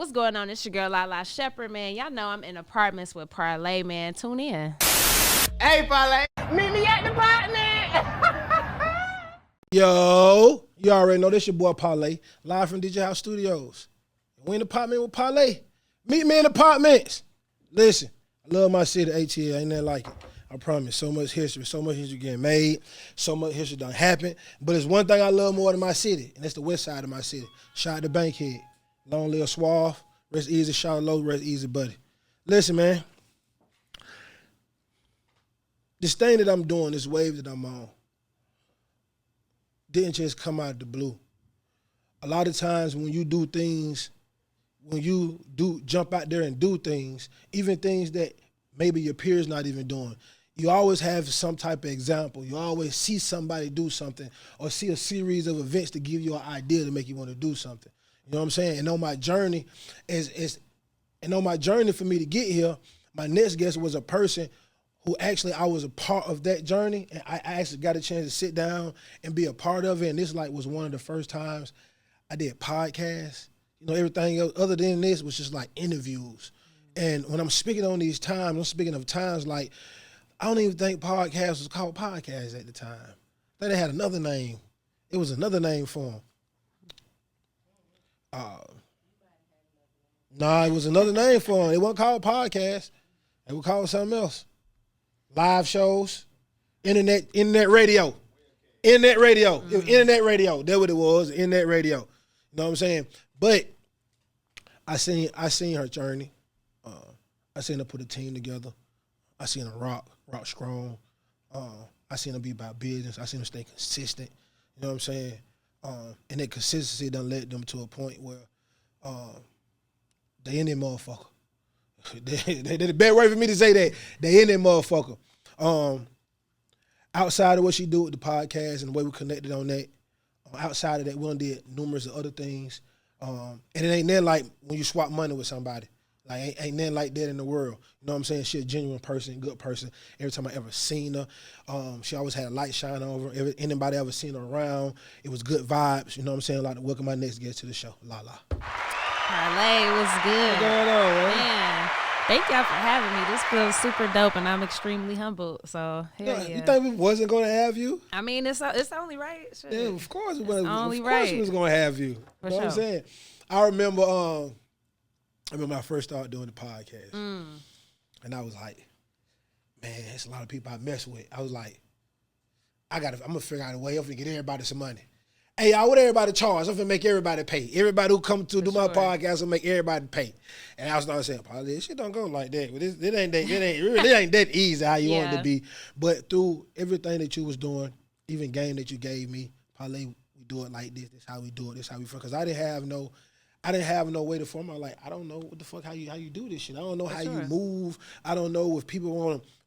What's going on? It's your girl Lalaa Shepard, man. Y'all know I'm in Apartments with Parlay, man. Tune in. Hey, Parlay, meet me at the Partments. Yo, you already know this your boy Parlay, live from DJ House Studios. We in the Apartment with Parlay. Meet me in the Apartments. Listen, I love my city, ATL. Ain't nothing like it. I promise. So much history getting made. So much history done happened. But it's one thing I love more than my city, and that's the west side of my city. Shout out to Bankhead. Long live Suave. Rest easy, shout low, rest easy, buddy. Listen, man. This thing that I'm doing, this wave that I'm on, didn't just come out of the blue. A lot of times when you do things, when you do jump out there and do things, even things that maybe your peers not even doing, you always have some type of example. You always see somebody do something or see a series of events to give you an idea to make you want to do something. You know what I'm saying? And on my journey for me to get here, my next guest was a person who actually I was a part of that journey, and I actually got a chance to sit down and be a part of it. And this was one of the first times I did podcasts. You know, everything else other than this was just like interviews. And when I'm speaking on these times, I'm speaking of times like I don't even think podcast was called podcast at the time. I think they had another name. It was another name for them. It was another name for them. It wasn't called podcast. It was called something else. Live shows, internet radio. Internet radio. It was internet radio. That's what it was, internet radio. You know what I'm saying? But I seen her journey. I seen her put a team together. I seen her rock strong. I seen her be about business. I seen her stay consistent. You know what I'm saying? And that consistency done led them to a point where they in that motherfucker. They the bad word for me to say that. They in that motherfucker. Outside of what she do with the podcast and the way we connected on that, outside of that, we done did numerous of other things. And it ain't nothing like when you swap money with somebody. Like, ain't nothing like that in the world. You know what I'm saying? She a genuine person, good person. Every time I ever seen her, she always had a light shine over her. Anybody ever seen her around, it was good vibes. You know what I'm saying? I'd like to welcome my next guest to the show, Lalaa. Parlay was good. What's going on, man? Thank y'all for having me. This feels super dope, and I'm extremely humbled. So, hell yeah. You think we wasn't going to have you? I mean, it's only right. Shit. Yeah, of course we was. Of course we was going to have you. For you know what I'm saying? I remember I first started doing the podcast. And I was like, man, there's a lot of people I mess with. I was like, I'm going to figure out a way. I'm going to get everybody some money. Hey, y'all, what everybody charge? I'm going to make everybody pay. Everybody who come to do my podcast will make everybody pay. And I was starting saying, Parlay, this shit don't go like that. It ain't that easy how you want it to be. But through everything that you was doing, even game that you gave me, Parlay, we do it like this. This how we do it. This how we feel. Because I didn't have no way to form. I'm like, I don't know what the fuck how you do this shit. I don't know how you move. I don't know if people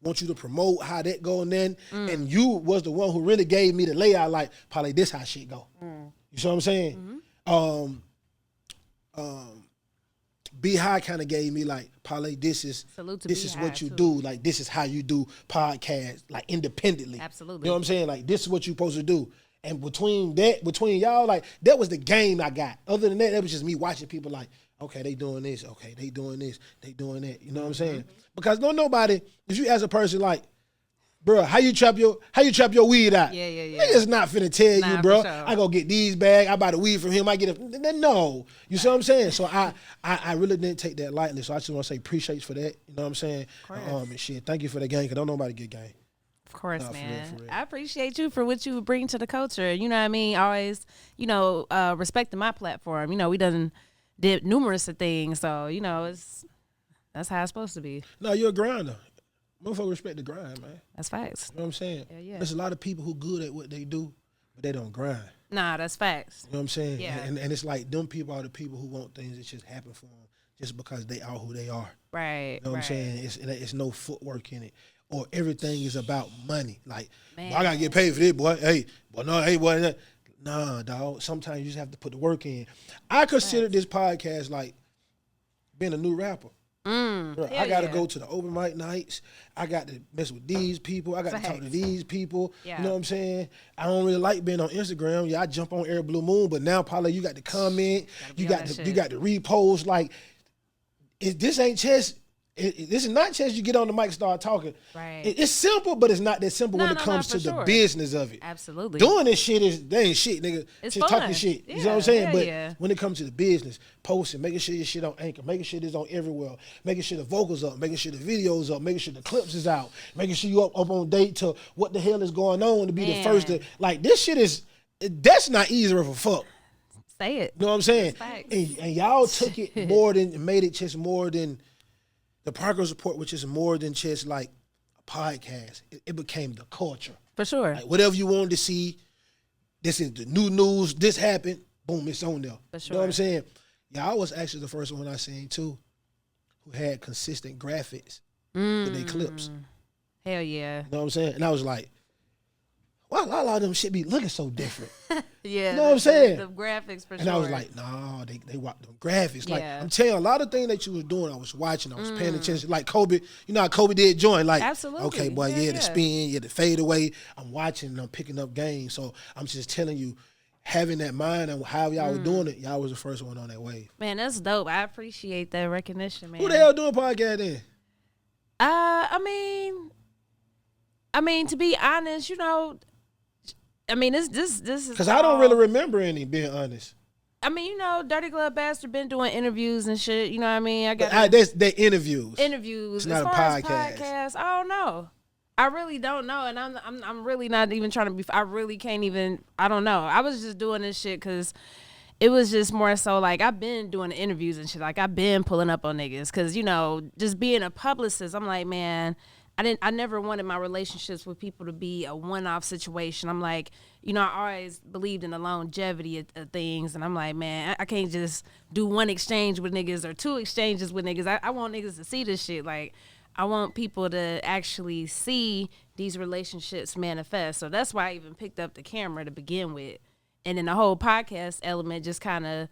want you to promote how that go and then. And you was the one who really gave me the layout. Like, Parlay, this how shit go. You see what I'm saying? Be High kind of gave me like, Parlay, this is what you do. Like, this is how you do podcasts, like independently. Absolutely. You know what I'm saying? Like, this is what you're supposed to do. And between y'all, like, that was the game I got. Other than that was just me watching people like, okay, they doing this. Okay, they doing this. They doing that. You know what I'm saying? Because nobody, if you ask a person like, bro, how you trap your weed out? Yeah. Niggas not finna tell you, bro. For sure. I go get these bags. I buy the weed from him. I get it. No. You see what I'm saying? So I really didn't take that lightly. So I just want to say appreciate you for that. You know what I'm saying? And shit, thank you for the game, because don't nobody get game. Of course, man. For real. I appreciate you for what you bring to the culture. You know what I mean? Always, respecting my platform. You know, we did numerous of things. So, that's how it's supposed to be. No, you're a grinder. Motherfuckers respect the grind, man. That's facts. You know what I'm saying? Yeah. There's a lot of people who good at what they do, but they don't grind. Nah, that's facts. You know what I'm saying? Yeah. And it's like them people are the people who want things that just happen for them just because they are who they are. Right. You know what I'm saying? It's no footwork in it. Or everything is about money. Like, boy, I gotta get paid for this, boy. Hey, boy. Nah, dog. Sometimes you just have to put the work in. I consider this podcast like being a new rapper. Bro, I got to go to the open mic nights. I got to mess with these people. I got to talk to these people. Yeah. You know what I'm saying? I don't really like being on Instagram. Yeah, I jump on every blue moon, but now probably you got to comment. You got to repost. Like, this ain't chess. This is not chess. You get on the mic and start talking. Right. It's simple, but it's not that simple when it comes to the business of it. Absolutely. Doing this shit they ain't shit, nigga. It's just fun. talking shit. Yeah, you know what I'm saying? But yeah. when it comes to the business, posting, making sure your shit on Anchor, making sure it's on everywhere, making sure the vocals up, making sure the videos up, making sure the clips is out, making sure you up on date to what the hell is going on to be the first to, like, this shit is, that's not easy of a fuck. Say it. You know what I'm saying? And y'all took it more than, made it just more than the Progress Report, which is more than just like a podcast. It became the culture. For sure. Like, whatever you wanted to see, this is the new news, this happened, boom, it's on there. For sure. You know what I'm saying? Y'all was actually the first one I seen too who had consistent graphics with their clips. Hell yeah. You know what I'm saying? And I was like, why a lot of them shit be looking so different? Yeah. You know what I'm saying? The graphics for sure. And I was like, no, they watch them graphics. Like, Yeah. I'm telling you, a lot of things that you was doing, I was watching, I was paying attention. Like Kobe, you know how Kobe did join? Like, absolutely. Okay, boy, the spin, the fade away. I'm watching and I'm picking up games. So I'm just telling you, having that mind and how y'all were doing it, y'all was the first one on that wave. Man, that's dope. I appreciate that recognition, man. Who the hell doing podcast then? I mean, to be honest, you know, I mean, this is because I don't really remember any, being honest. I mean, you know, Dirty Glove Bastard been doing interviews and shit. You know what I mean? I got they interviews. Interviews. It's not as far a podcast. As podcasts, I don't know. I really don't know, and I'm really not even trying to be. I really can't even. I don't know. I was just doing this shit because it was just more so like I've been doing the interviews and shit. Like I've been pulling up on niggas because, you know, just being a publicist, I'm like, man, I never wanted my relationships with people to be a one-off situation. I'm like, you know, I always believed in the longevity of things, and I'm like, man, I can't just do one exchange with niggas or two exchanges with niggas. I want niggas to see this shit. Like, I want people to actually see these relationships manifest. So that's why I even picked up the camera to begin with. And then the whole podcast element just kind of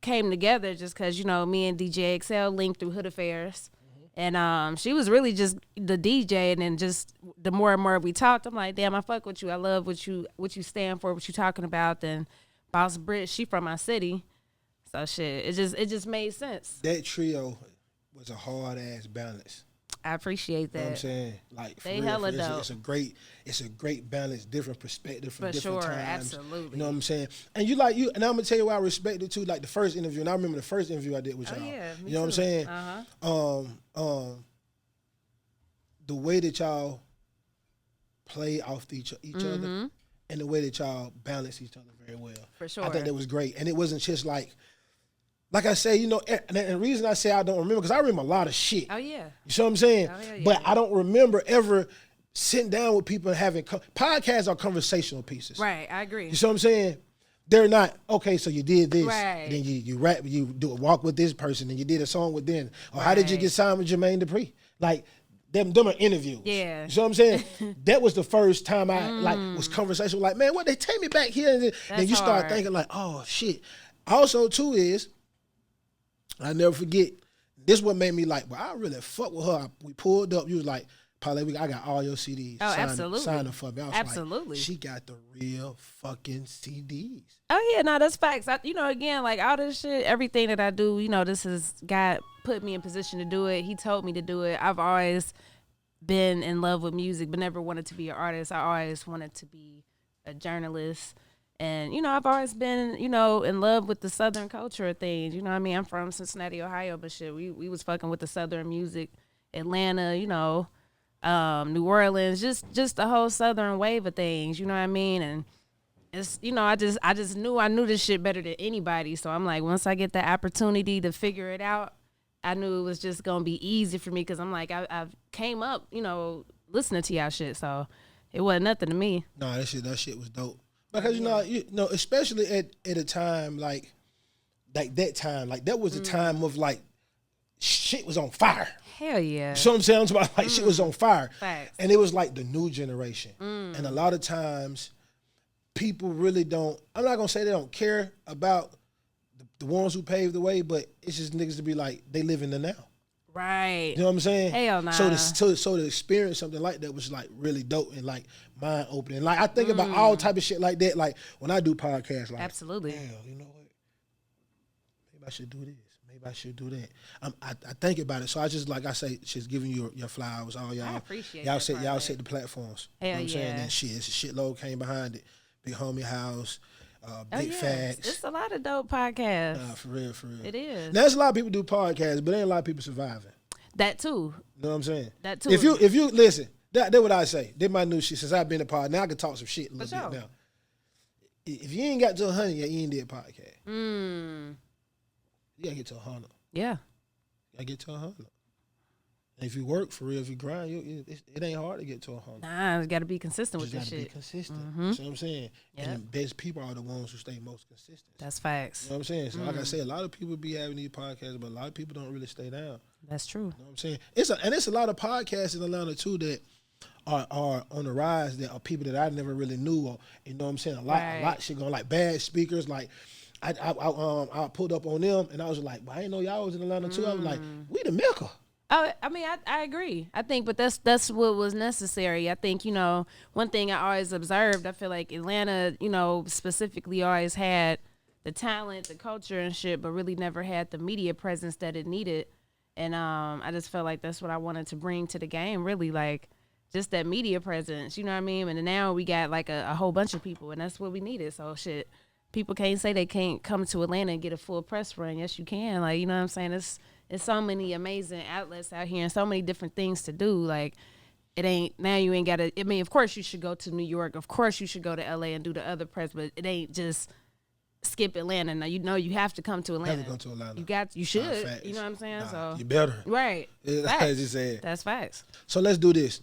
came together just because, you know, me and DJ XL linked through Hood Affairs. And she was really just the DJ, and then just the more and more we talked, I'm like, damn, I fuck with you. I love what you stand for, what you talking about. Then Boss Brit, she from my city, so shit, it just made sense. That trio was a hard ass balance. I appreciate that. You know what I'm saying? Like, for they real, hella dope. It's a great balance, different perspective from different times. Absolutely. You know what I'm saying? And and I'm gonna tell you why I respect it too. Like the first interview, and I remember the first interview I did with y'all. Oh, yeah, you know what I'm saying? The way that y'all play off each other, and the way that y'all balance each other very well. For sure. I think that was great, and it wasn't just like I say, you know, and the reason I say I don't remember, because I remember a lot of shit. Oh, yeah. You see what I'm saying? Oh, yeah, but I don't remember ever sitting down with people and having podcasts are conversational pieces. Right, I agree. You see what I'm saying? They're not, okay, so you did this. Right. Then you rap, you do a walk with this person, and you did a song with them. Or how did you get signed with Jermaine Dupri? Like, them are interviews. Yeah. You see what I'm saying? That was the first time I was conversational. Like, man, what, they take me back here? And then you start thinking like, oh, shit. Also, too, is, I never forget, this what made me like, well, I really fuck with her. We pulled up. You was like, Parlay, I got all your CDs. Oh, absolutely. Sign them for me. I was absolutely. Like, she got the real fucking CDs. Oh, yeah, no, that's facts. You know, again, like all this shit, everything that I do, you know, this is God put me in position to do it. He told me to do it. I've always been in love with music, but never wanted to be an artist. I always wanted to be a journalist. And, you know, I've always been, you know, in love with the Southern culture of things. You know what I mean? I'm from Cincinnati, Ohio, but shit, we was fucking with the Southern music. Atlanta, you know, New Orleans, just the whole Southern wave of things. You know what I mean? And it's, you know, I just knew this shit better than anybody. So I'm like, once I get the opportunity to figure it out, I knew it was just going to be easy for me because I'm like, I've came up, you know, listening to y'all shit. So it wasn't nothing to me. Nah, that shit was dope. Because, you know, especially at a time like that time, like that was the time of like shit was on fire. Hell yeah. You know what I'm saying? I'm talking about like shit was on fire. Facts. And it was like the new generation. And a lot of times people really don't, I'm not going to say they don't care about the ones who paved the way, but it's just niggas to be like, they live in the now. Right. You know what I'm saying? Hell nah. So to experience something like that was like really dope and like mind opening. Like I think about all type of shit like that. Like when I do podcasts, like absolutely. Damn, you know what? Maybe I should do this. Maybe I should do that. I think about it. So I just like I say, just giving you your flowers. All y'all. I appreciate y'all that. y'all set the platforms. Hell you know what I'm saying? yeah. And shit, it's a shitload came behind it. Big Homie House, Big Facts. It's a lot of dope podcasts. Nah, for real. It is. Now, there's a lot of people do podcasts, but there ain't a lot of people surviving. That too. You know what I'm saying? That too. If you listen, that's what I say. That's my new shit. Since I've been a pod, now I can talk some shit a little bit now. If you ain't got to 100 yet, you ain't did a podcast. You gotta get to 100. Yeah. You gotta get to 100. And if you work for real, if you grind, it ain't hard to get to 100. Nah, you gotta be consistent with this shit. Be consistent. You know what I'm saying? Yep. And the best people are the ones who stay most consistent. That's facts. You know what I'm saying? So like I say, a lot of people be having these podcasts, but a lot of people don't really stay down. That's true. You know what I'm saying? It's a lot of podcasts in Atlanta too that are on the rise that are people that I never really knew. Or, you know what I'm saying? A lot shit going, like bad speakers. Like I pulled up on them and I was like, well, I didn't know y'all was in Atlanta too. I was like, we the Mecca. Oh, I mean, I agree. I think, but that's what was necessary. I think, one thing I always observed, I feel like Atlanta, specifically always had the talent, the culture and shit, but really never had the media presence that it needed. And I just felt like that's what I wanted to bring to the game, really, like just that media presence, you know what I mean? And now we got like a whole bunch of people, and that's what we needed. So shit, people can't say they can't come to Atlanta and get a full press run. Yes, you can. Like, you know what I'm saying? It's so many amazing outlets out here and so many different things to do. Like, it ain't, now you ain't got to, I mean, of course you should go to New York. Of course you should go to LA and do the other press, but it ain't just skip Atlanta. Now, you have to come to Atlanta. Have to come to Atlanta. You should. You know what I'm saying? So you better. Right. As you said. That's facts. So let's do this.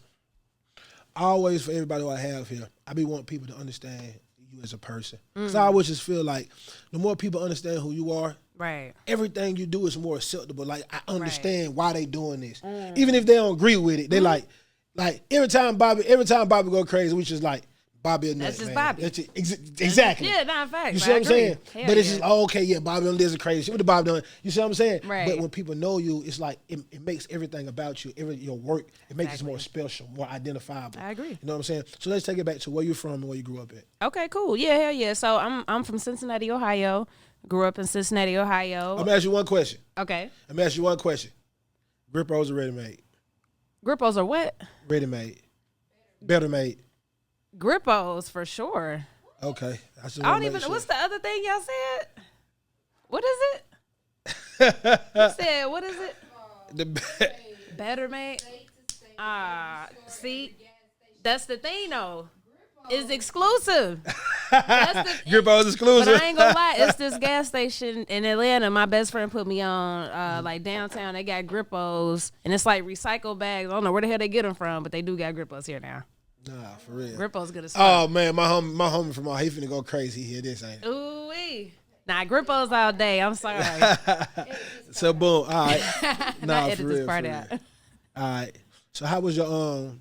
Always, for everybody who I have here, I be wanting people to understand you as a person. Because I always just feel like the more people understand who you are, right, everything you do is more acceptable. Like, I understand why they doing this. Even if they don't agree with it, they like every time Bobby go crazy, we just like, Bobby a nut, that's just man. Bobby. That's exactly. Yeah, not facts. You see what I'm saying? Hell but it's yeah. just, okay, yeah, Bobby done this crazy shit. What the Bobby done? You see what I'm saying? Right. But when people know you, it's like, it makes everything about you, your work, it makes it more special, more identifiable. I agree. You know what I'm saying? So let's take it back to where you're from and where you grew up at. Okay, cool. Yeah, hell yeah. So I'm from Cincinnati, Ohio. Grew up in Cincinnati, Ohio. I'm gonna ask you one question. Okay. I'm gonna ask you one question. Grip rolls or ready made? Grippos are what? Ready made. Better made. Grippos for sure. Okay. I don't even know. What's the other thing y'all said? What is it? You said, what is it? Better made? See? That's the thing though. It's exclusive. Grippo's exclusive. But I ain't gonna lie, it's this gas station in Atlanta. My best friend put me on, like downtown. They got Grippos, and it's like recycle bags. I don't know where the hell they get them from, but they do got Grippos here now. Nah, for real. Grippo's good as fuck. Oh man, my homie from he finna go crazy here. This ain't. Ooh wee. Nah, Grippos all day. I'm sorry. So boom. All right. Nah, edit for this real. part For out. real. All right. So how was your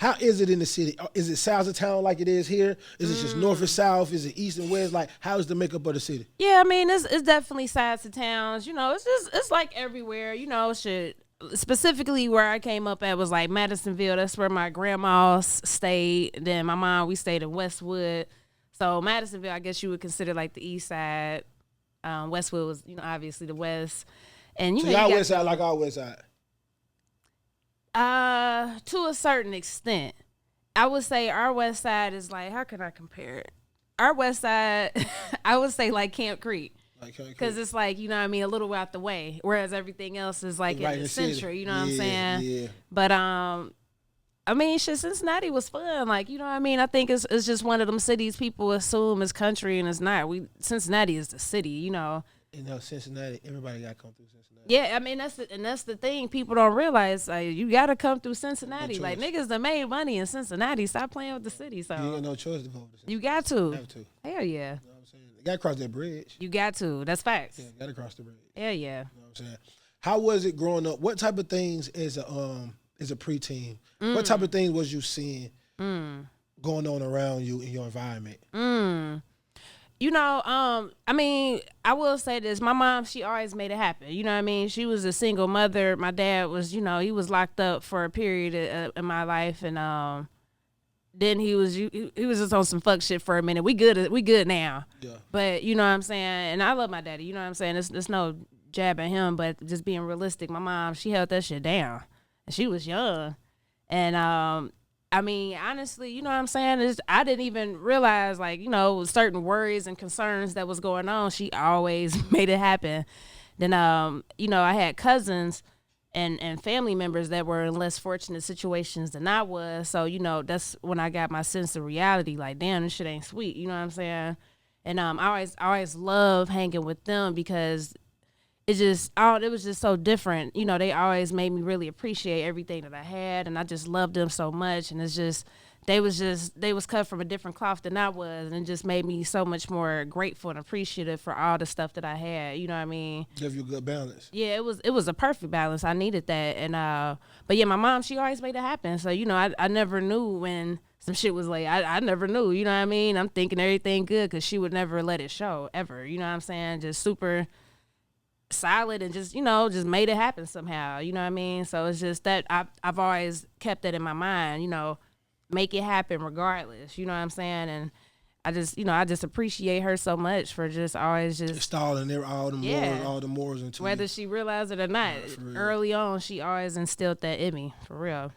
how is it in the city? Is it south of town like it is here? Is it just north or south? Is it east and west? Like, how is the makeup of the city? Yeah, I mean, it's definitely sides to towns. You know, it's like everywhere. You know, shit. Specifically, where I came up at was like Madisonville. That's where my grandma stayed. Then my mom, we stayed in Westwood. So Madisonville, I guess you would consider like the east side. Westwood was, obviously the west. And so y'all west side like our west side. To a certain extent, I would say our west side is like, how can I compare it? Our west side, I would say like Camp Creek. Because it's like, a little out the way. Whereas everything else is like in the center, you know what I'm saying? Yeah. But, shit, Cincinnati was fun. Like, I think it's just one of them cities people assume is country and it's not. Cincinnati is the city, Cincinnati, everybody got to come through Cincinnati. Yeah, that's the thing people don't realize. Like, you got to come through Cincinnati. No like, niggas that made money in Cincinnati. Stop playing with the city. So you ain't got no choice to go over Cincinnati. You got to. Have to. Hell yeah. You know what I'm saying? You got to cross that bridge. You got to. That's facts. Yeah, you got to cross the bridge. Hell yeah. You know what I'm saying? How was it growing up? What type of things as a preteen? What type of things was you seeing going on around you in your environment? You know, I mean, I will say this. My mom, she always made it happen. You know what I mean? She was a single mother. My dad was, you know, he was locked up for a period in my life, and then he was just on some fuck shit for a minute. We good now. Yeah. But you know what I'm saying? And I love my daddy. You know what I'm saying? It's no jab at him, but just being realistic, my mom, she held that shit down, and she was young, and I mean, honestly, you know what I'm saying? I didn't even realize, like, you know, certain worries and concerns that was going on. She always made it happen. Then, you know, I had cousins and family members that were in less fortunate situations than I was. So, you know, that's when I got my sense of reality. Like, damn, this shit ain't sweet. You know what I'm saying? And I always love hanging with them because it was just so different. You know, they always made me really appreciate everything that I had, and I just loved them so much. And it's just they was cut from a different cloth than I was, and it just made me so much more grateful and appreciative for all the stuff that I had. You know what I mean? Give you a good balance. Yeah, it was a perfect balance. I needed that, and but yeah, my mom, she always made it happen. So you know, I never knew when some shit was like, I never knew. You know what I mean? I'm thinking everything good because she would never let it show ever. You know what I'm saying? Just super solid and just, you know, just made it happen somehow. You know what I mean? So it's just that I've always kept that in my mind, you know, make it happen regardless. You know what I'm saying? And I just appreciate her so much for just always just installing all the morals into whether you. She realized it or not. Early on, she always instilled that in me, for real.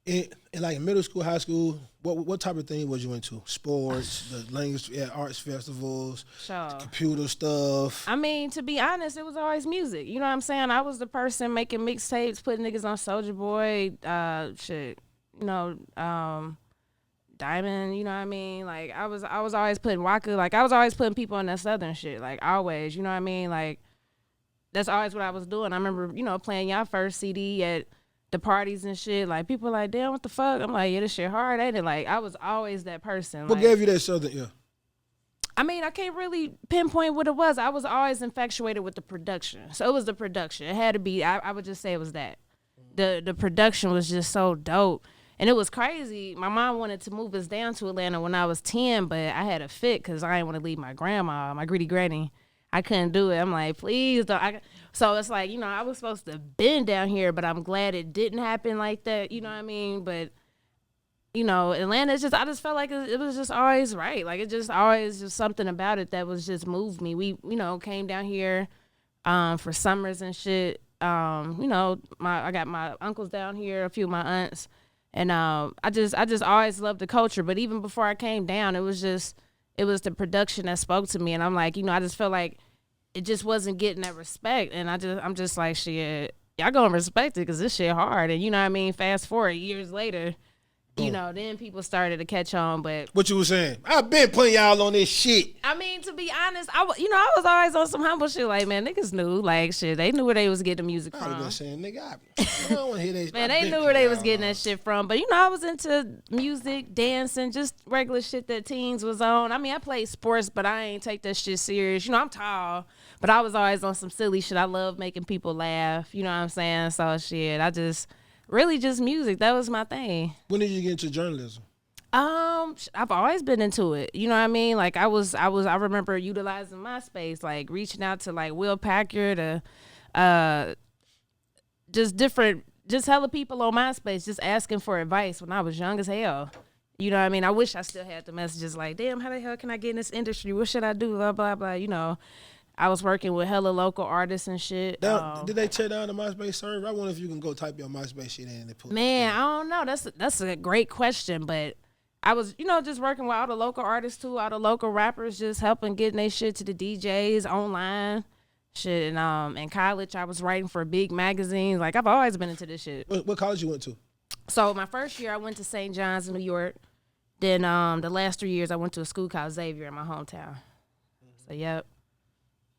In like middle school, high school, what type of thing was you into? Sports, the language, arts festivals, computer stuff. I mean, to be honest, it was always music. You know what I'm saying? I was the person making mixtapes, putting niggas on Soulja Boy, you know, Diamond. You know what I mean? Like I was always putting Waka. Like I was always putting people on that Southern shit. Like always. You know what I mean? Like that's always what I was doing. I remember, you know, playing y'all first CD at the parties and shit. Like people like, damn, what the fuck? I'm like, yeah, this shit hard, ain't it? Like I was always that person. What gave you that Southern? Yeah. I mean, I can't really pinpoint what it was. I was always infatuated with the production. So it was the production. It had to be. I would just say it was that. The production was just so dope. And it was crazy. My mom wanted to move us down to Atlanta when I was 10, but I had a fit because I didn't want to leave my grandma, my greedy granny. I couldn't do it. I'm like, please don't. So it's like, you know, I was supposed to have been down here, but I'm glad it didn't happen like that. You know what I mean? But, you know, Atlanta, I just felt like it was just always right. Like it just always just something about it that was just moved me. We, you know, came down here for summers and shit. You know, I got my uncles down here, a few of my aunts. And I just always loved the culture. But even before I came down, it was the production that spoke to me. And I'm like, you know, I just felt like it just wasn't getting that respect. And I'm just like, shit, y'all gonna respect it because this shit hard. And you know what I mean? Fast forward years later, you know, then people started to catch on. But what you was saying? I've been putting y'all on this shit. I mean, to be honest, I was always on some humble shit. Like, man, niggas knew, like, shit, they knew where they was getting the music from. I was saying, nigga, I don't want to hear that. Man, they knew where they was getting that shit from. But you know, I was into music, dancing, just regular shit that teens was on. I mean, I played sports, but I ain't take that shit serious. You know, I'm tall, but I was always on some silly shit. I love making people laugh. You know what I'm saying? So shit, I just. Really just music. That was my thing. When did you get into journalism? I've always been into it. You know what I mean? Like I remember utilizing MySpace, like reaching out to like Will Packard, just hella people on MySpace, just asking for advice when I was young as hell. You know what I mean? I wish I still had the messages like, damn, how the hell can I get in this industry? What should I do? Blah, blah, blah, you know. I was working with hella local artists and shit. Did they tear down the MySpace server? I wonder if you can go type your MySpace shit in and put. Man, I don't know. That's a great question, but I was, you know, just working with all the local artists too, all the local rappers, just helping getting their shit to the DJs online, shit. And in college, I was writing for big magazines. Like I've always been into this shit. What college you went to? So my first year, I went to St. John's in New York. Then the last 3 years, I went to a school called Xavier in my hometown. So yep.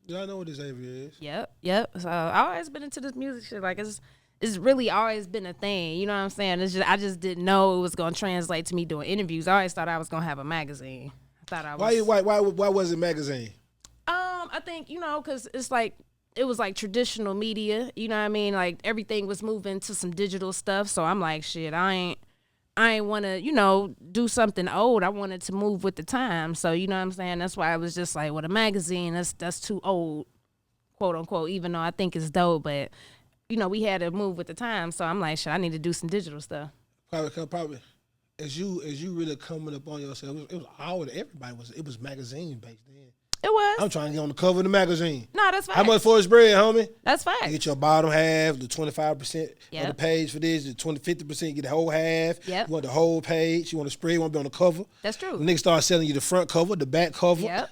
Yeah, I know what this Xavier is. Yep. So I've always been into this music shit. Like it's really always been a thing. You know what I'm saying? I just didn't know it was gonna translate to me doing interviews. I always thought I was gonna have a magazine. I thought I was. Why was it magazine? I think, you know, cause it's like it was like traditional media. You know what I mean? Like everything was moving to some digital stuff. So I'm like, shit, I I ain't want to, you know, do something old. I wanted to move with the time. So, you know what I'm saying? That's why I was just like, well, a magazine, that's too old, quote unquote, even though I think it's dope. But, you know, we had to move with the time. So I'm like, shit, I need to do some digital stuff. Probably. As you really coming up on yourself, it was all everybody was. It was magazine based then. It was. I'm trying to get on the cover of the magazine. No, that's fine. How much for a spread, homie? That's fine. You get your bottom half, the 25% Yep. of the page for this, the 50%, you get the whole half. Yep. You want the whole page. You want a spread, you want to be on the cover. That's true. The niggas start selling you the front cover, the back cover. Yep.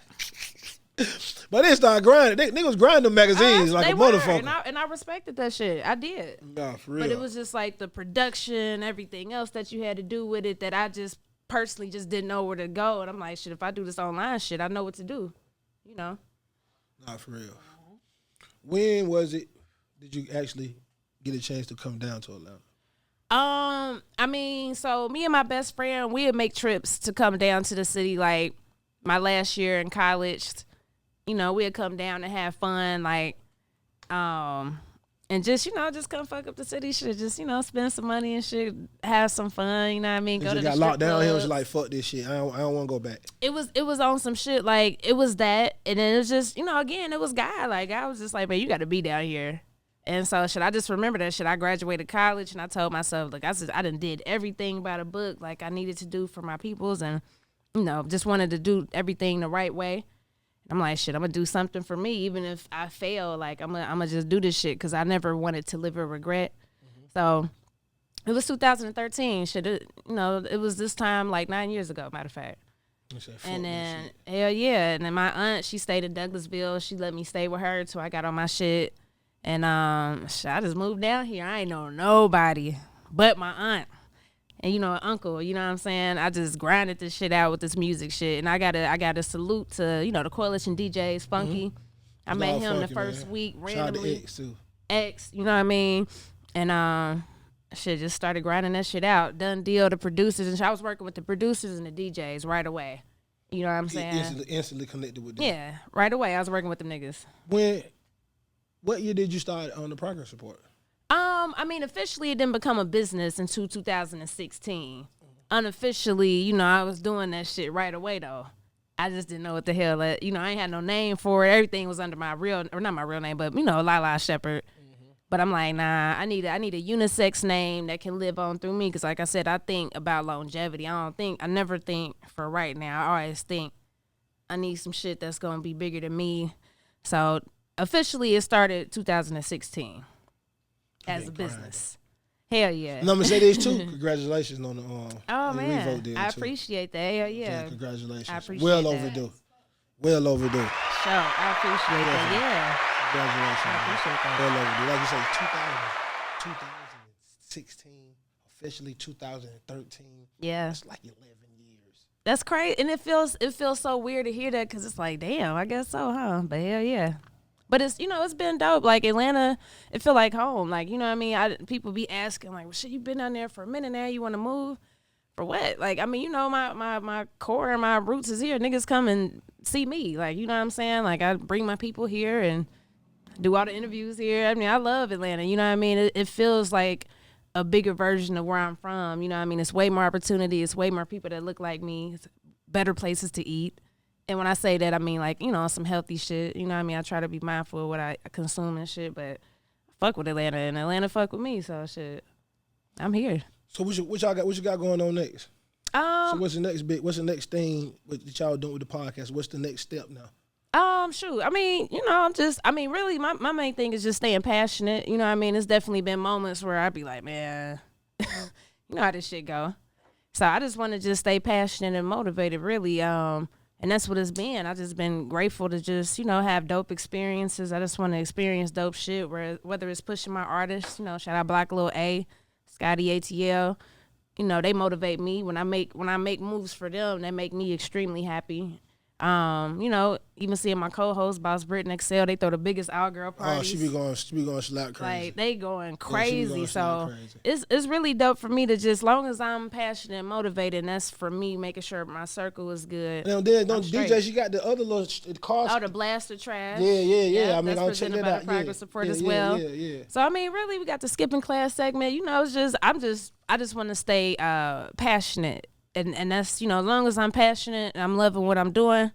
But they started grinding. Niggas grinding them magazines like they a were, motherfucker. and I respected that shit. I did. Nah, for real. But it was just like the production, everything else that you had to do with it that I just personally just didn't know where to go. And I'm like, shit, if I do this online shit, I know what to do. You know? Nah, for real. When was it, did you actually get a chance to come down to Atlanta? I mean, so me and my best friend, we would make trips to come down to the city. Like my last year in college, you know, we'd come down and have fun, like, and just, you know, just come fuck up the city shit. Just, you know, spend some money and shit, have some fun, you know what I mean? Go to the got locked down here, was like, fuck this shit. I don't want to go back. It was on some shit, like, it was that, and then it was just, you know, again, it was God. Like, I was just like, man, you got to be down here. And so, shit, I just remember that shit. I graduated college, and I told myself, like, I done did everything by the book, like I needed to do for my peoples, and, you know, just wanted to do everything the right way. I'm like, shit, I'm going to do something for me. Even if I fail, like, I'm gonna just do this shit because I never wanted to live a regret. Mm-hmm. So it was 2013. Shit, you know, it was this time like 9 years ago, matter of fact. And then, hell yeah. And then my aunt, she stayed in Douglasville. She let me stay with her until I got on my shit. And shit, I just moved down here. I ain't know nobody but my aunt. And, you know, uncle, you know what I'm saying? I just grinded this shit out with this music shit. And I gotta salute to, you know, the Coalition DJs, Funky. Mm-hmm. I met him the first week randomly. X, too. X, you know what I mean? And shit, just started grinding that shit out. Done deal to producers. And I was working with the producers and the DJs right away. You know what I'm saying? Instantly connected with them. Yeah, right away. I was working with them niggas. What year did you start on the progress report? I mean, officially it didn't become a business until 2016. Unofficially, you know, I was doing that shit right away though. I just didn't know what the hell you know, I ain't had no name for it. Everything was under my not my real name, but you know, Lalaa Shepard. Mm-hmm. But I'm like, nah, I need a unisex name that can live on through me. Cause like I said, I think about longevity. I never think for right now. I always think I need some shit that's gonna be bigger than me. So officially it started 2016. As a business. Hell yeah. And I'm going to say this too. Congratulations on the oh, man. Revote deal, I appreciate that. Hell yeah. Congratulations. I appreciate well that. overdue. Well overdue. Sure. I appreciate that. Yeah. Congratulations. I appreciate that. Well overdue. Like you say, 2016, officially 2013. Yeah. It's like 11 years. That's crazy. And it feels so weird to hear that because it's like, damn, I guess so, huh? But hell yeah. But it's, you know, it's been dope. Like Atlanta, it feel like home. Like, you know what I mean? People be asking like, well, shit, you been down there for a minute now. You want to move? For what? Like, I mean, you know, my core and my roots is here. Niggas come and see me. Like, you know what I'm saying? Like, I bring my people here and do all the interviews here. I mean, I love Atlanta. You know what I mean? It feels like a bigger version of where I'm from. You know what I mean? It's way more opportunity. It's way more people that look like me. It's better places to eat. And when I say that, I mean, like, you know, some healthy shit. You know what I mean? I try to be mindful of what I consume and shit, but I fuck with Atlanta, and Atlanta fuck with me, so shit. I'm here. So what you got going on next? So what's the next thing that y'all doing with the podcast? What's the next step now? Shoot. I mean, you know, really, my main thing is just staying passionate. You know what I mean? It's definitely been moments where I'd be like, man, you know how this shit go. So I just want to just stay passionate and motivated, really. And that's what it's been. I just been grateful to just, you know, have dope experiences. I just want to experience dope shit, whether it's pushing my artists, you know, shout out Black Lil A, Scotty ATL. You know, they motivate me. When I make moves for them, they make me extremely happy. You know, even seeing my co-host, Boss Brit and Excel, they throw the biggest all-girl parties. Oh, she be going slap crazy. Like, they going Yeah, crazy. she be going So crazy. it's really dope for me to just, long as I'm passionate and motivated, and that's for me, making sure my circle is good. Now, then, don't I'm DJ, straight. she got the other little cost. Oh, the blaster trash. Yeah. I mean, that's I'll check presented that by out. the Progress Support as Yeah, well. Yeah. So I mean, really, we got the skipping class segment. You know, it's just I just want to stay passionate, and that's, you know, as long as I'm passionate and I'm loving what I'm doing,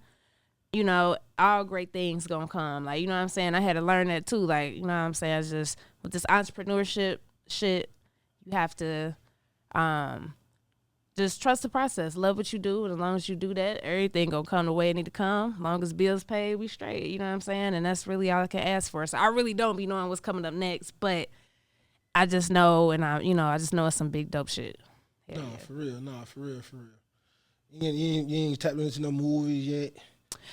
you know, all great things gonna come. Like, you know what I'm saying? I had to learn that too. Like, you know what I'm saying? It's just with this entrepreneurship shit, you have to just trust the process. Love what you do, and as long as you do that, everything gonna come the way it need to come. As long as bills paid, we straight. You know what I'm saying? And that's really all I can ask for. So I really don't be knowing what's coming up next, but I just know, and I just know it's some big dope shit. Yeah, No, for real. You ain't tapped into no movies yet.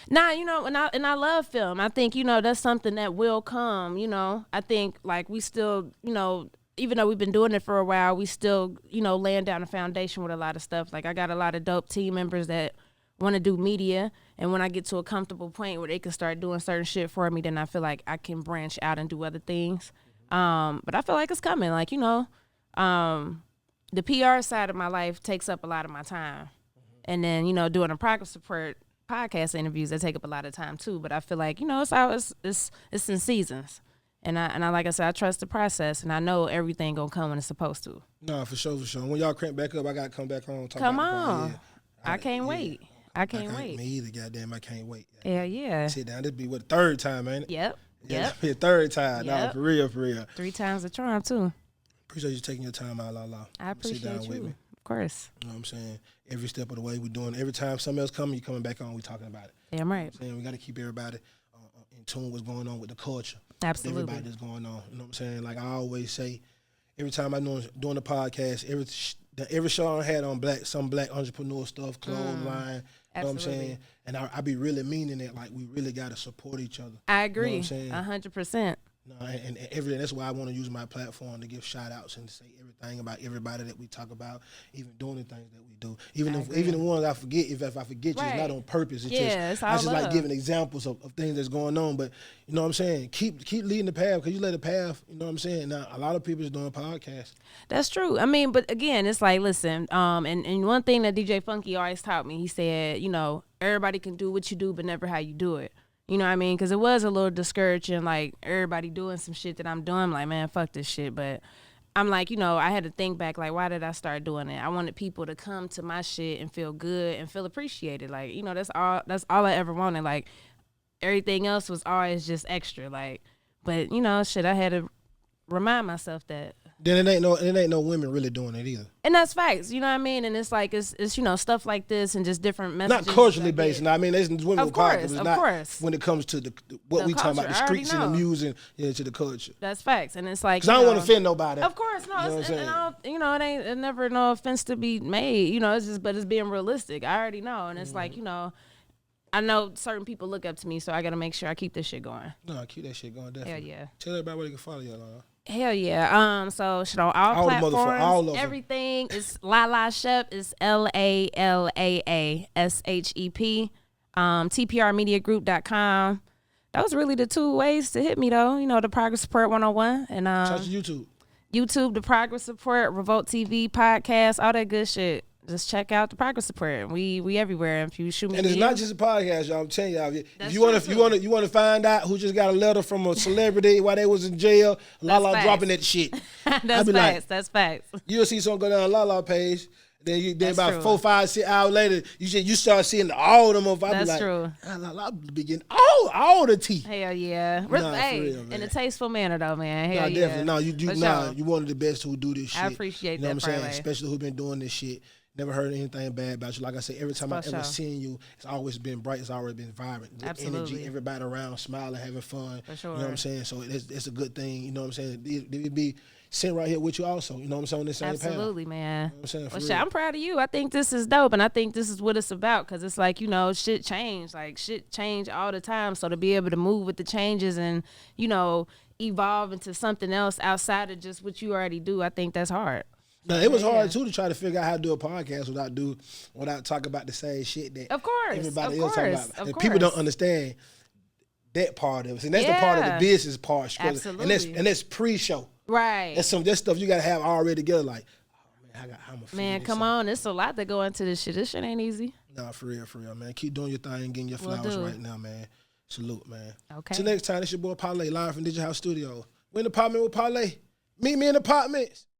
Nah, you know, and I love film. I think, you know, that's something that will come, you know. I think, like, we still, you know, even though we've been doing it for a while, we still, you know, laying down a foundation with a lot of stuff. Like, I got a lot of dope team members that want to do media, and when I get to a comfortable point where they can start doing certain shit for me, then I feel like I can branch out and do other things. But I feel like it's coming. Like, you know, the PR side of my life takes up a lot of my time. And then, you know, doing a Progress Support podcast interviews, that take up a lot of time too. But I feel like, you know, it's in seasons. And I like I said, I trust the process, and I know everything gonna come when it's supposed to. No, for sure. When y'all crank back up, I gotta come back on. Come on. I can't wait. I can't wait. Me either, goddamn, I can't wait. Hell yeah. Sit down. This be what, the third time, ain't it? Yep. Yeah, be the third time. Yep. No, for real. 3 times the charm too. Appreciate you taking your time out, Lalaa. I appreciate Sit down you. with me. Of course. You know what I'm saying? Every step of the way we doing. Every time something else coming, you coming back on. We talking about it. Damn right. You know what I'm saying? We got to keep everybody in tune with what's going on with the culture. Absolutely. Everybody that's going on. You know what I'm saying? Like I always say, every time I'm doing the podcast, every show I had on some black entrepreneur stuff, clothing line. You know what I'm saying? And I be really meaning it. Like we really got to support each other. I agree. You know what I'm saying? 100%. No, and everything. That's why I want to use my platform to give shout outs and to say everything about everybody that we talk about, even doing the things that we do. Even the ones I forget, if I forget you, it's not on purpose. It's I just like giving examples of things that's going on. But you know what I'm saying? Keep leading the path, because you lay the path. You know what I'm saying? Now a lot of people is doing podcasts. That's true. I mean, but again, it's like, listen, and one thing that DJ Funky always taught me, he said, you know, everybody can do what you do, but never how you do it. You know what I mean? Because it was a little discouraging, like, everybody doing some shit that I'm doing. I'm like, man, fuck this shit. But I'm like, you know, I had to think back, like, why did I start doing it? I wanted people to come to my shit and feel good and feel appreciated. Like, you know, that's all I ever wanted. Like, everything else was always just extra. Like, but, you know, shit, I had to remind myself that. Then it ain't no women really doing it either. And that's facts, you know what I mean? And it's like, it's you know, stuff like this and just different messages. Not culturally based. I mean, there's women of with course, podcasts. of Not course. When it comes to what we talking about, the streets and the music, to the culture. That's facts. And it's like, because I don't want to offend nobody. Of course, no. You know what I'm saying? And I don't, you know, it never no offense to be made. You know, it's just, but it's being realistic. I already know. And it's like, you know, I know certain people look up to me, so I got to make sure I keep this shit going. No, keep that shit going, definitely. Hell yeah. Tell everybody where they can follow you, Lalaa. Hell yeah. So shit on all platforms, all of them. everything is Lalaa Shep is LALAA SHEP. TPRmediagroup.com. That was really the 2 ways to hit me though. You know, the Progress Support 101 and Touch YouTube. YouTube, the Progress Support, Revolt TV, podcast, all that good shit. Just check out the Progress Support. We everywhere. If you shoot me, And it's not just a podcast, y'all. I'm telling y'all. If That's you want true, to find out who just got a letter from a celebrity while they was in jail, Lalaa facts. dropping that shit. That's be facts. like, That's facts. You'll see someone go down Lalaa page. Then That's about true. 4, 5, 6 hours later, you start seeing all them of. I be That's like, true. Lalaa be getting all the tea. Hell yeah. Nah, for Hey, real, man. in a tasteful manner though, man. Hell Nah, yeah. definitely. No, you For sure. you one of the best who do this shit. I appreciate you know that, what I'm saying? Parlay. Especially who been doing this shit. Never heard anything bad about you. Like I said, every time For I've ever sure. seen you, it's always been bright. It's always been vibrant. Good Absolutely. energy. Everybody around, smiling, having fun. For sure. You know what I'm saying? So it's a good thing. You know what I'm saying? It'd be sitting right here with you also. You know what I'm saying? On the same path. Absolutely, man. You know what I'm saying? For Well, real. shit, I'm proud of you. I think this is dope, and I think this is what it's about, because it's like, you know, shit change. Like, shit change all the time. So to be able to move with the changes and, you know, evolve into something else outside of just what you already do, I think that's hard. No, it was hard too to try to figure out how to do a podcast without talking about the same shit that everybody else talking about. And people don't understand that part of it. And that's the part of the business part. Absolutely. And that's pre-show. Right. That's stuff you gotta have already together. Like, oh man, how much? Man, come on, it's a lot that go into this shit. This shit ain't easy. Nah, for real, man. Keep doing your thing, getting your flowers right now, man. Salute, man. Okay. Till next time, it's your boy Parlay, live from Digital House Studio. We're in the apartment with Parlay. Meet me in the Partments.